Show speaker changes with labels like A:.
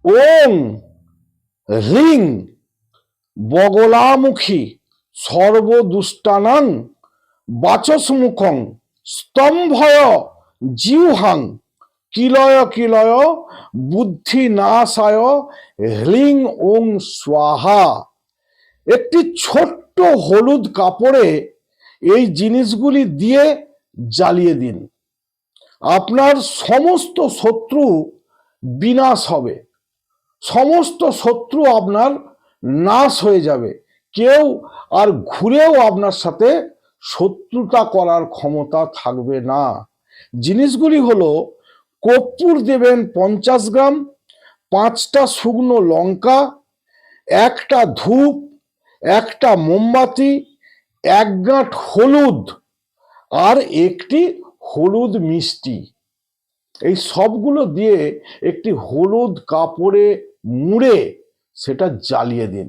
A: ওং হ্রিং বগলামুখী সর্বদুষ্টানাং বাচসমুখং স্তম্ভয় জিহ্বাং কিলয় কিলয় বুদ্ধিনাশায় হ্লিং ওং স্বাহা। একটি ছোট্ট হলুদ কাপড়ে এই জিনিসগুলি দিয়ে জ্বালিয়ে দিন। আপনার সমস্ত শত্রু বিনাশ হবে, সমস্ত শত্রু আপনার নাশ হয়ে যাবে। কেউ আর ঘুরেও আপনার সাথে শত্রুতা করার ক্ষমতা থাকবে না। জিনিসগুলি হলো কর্পূর দেবেন 50 গ্রাম, 5টা শুকনো লঙ্কা, একটা ধূপ, একটা মোমবাতি, 1 গাঁট হলুদ আর একটি হলুদ মিষ্টি। এই সবগুলো দিয়ে একটি হলুদ কাপড়ে মুড়ে সেটা জ্বালিয়ে দিন।